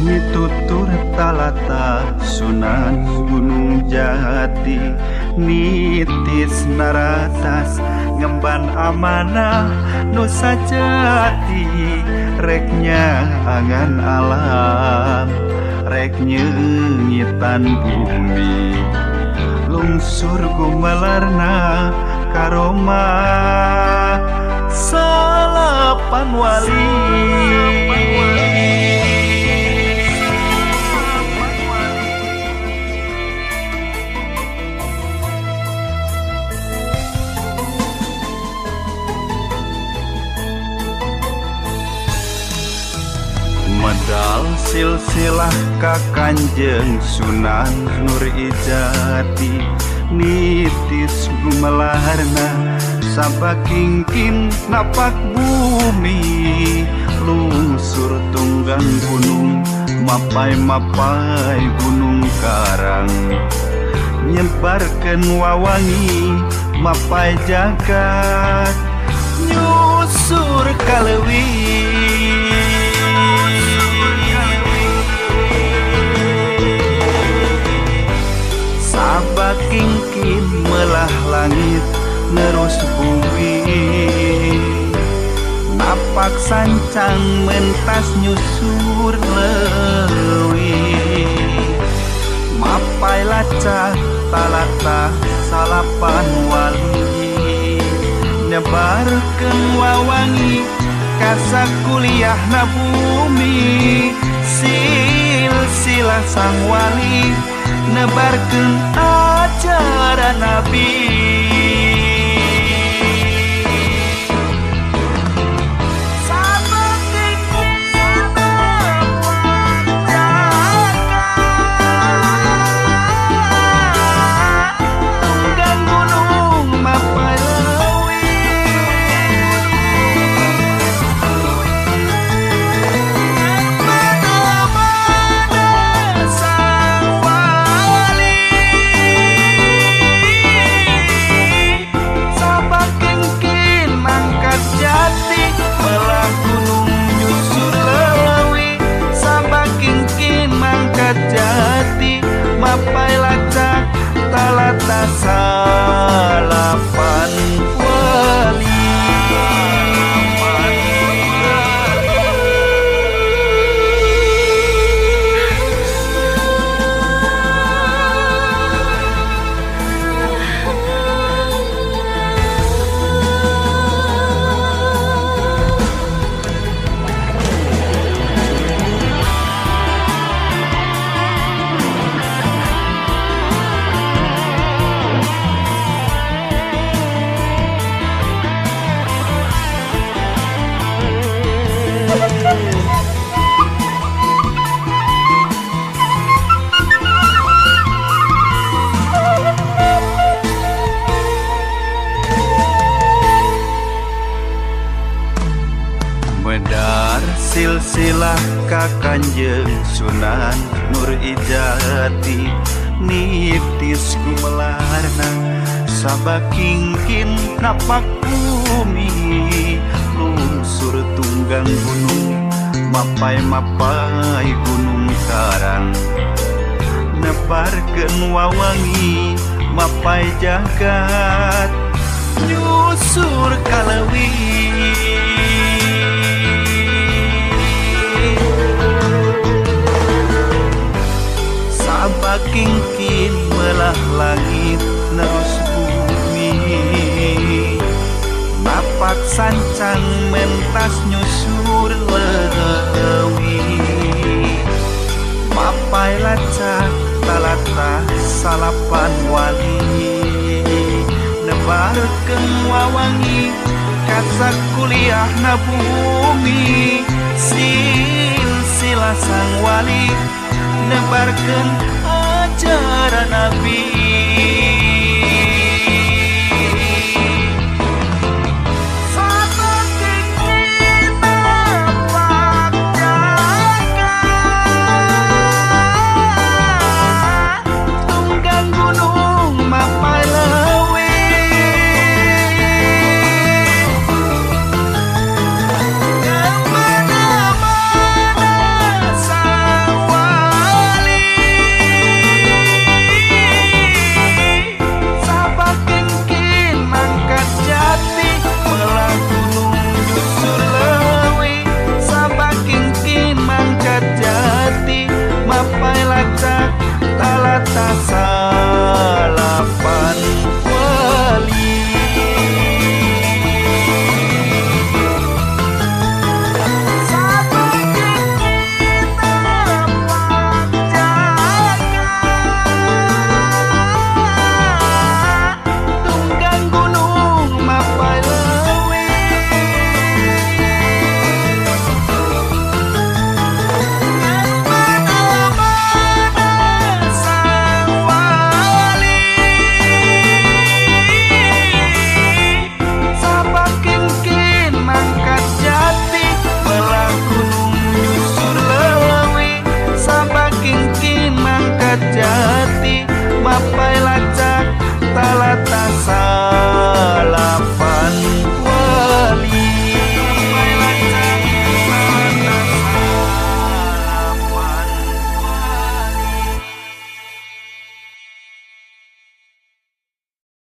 Mitutur talata Sunan Gunung Jati, nitis naratas ngemban amanah Nusa Jati, reknya angan alam, rek nyengitan bumi, lungsur gumelarna karoma salapan wali. Medal silsilah ka Kanjeng Sunan Nurijati, nitis gumelarna sabakingkin napak bumi, lungsur tunggang gunung mapai-mapai gunung karang, nyebarkeun wawangi mapai jagat, nyusur kaleuwih. Sabakingkin melah langit nerus bumi, napak sancang mentas nyusur leuwih, mapai lacak talata salapan wali, nyebarkeun wawangi kasa kuliah na bumi, silsilah sang wali nebarkeun ajaran Nabi. Jati mapai lacak talata salapan wali. Medar silsilah ka Kanjeng Sunan Nurijati, nitis gumelarna sabakingkin napak bumi, lungsur tunggang gunung mapai-mapai gunung karang, nebarkeun wawangi mapai jagat, nyusur kaleuwih. Sabakingkin melah langit nerus bumi, napak sancang mentas nyusur leuwih, mapai lacak talata salapan wali, nebarkeun wawangi kasa kuliah na bumi, silsilah sang wali nebarkeun ajaran Nabi. Mapa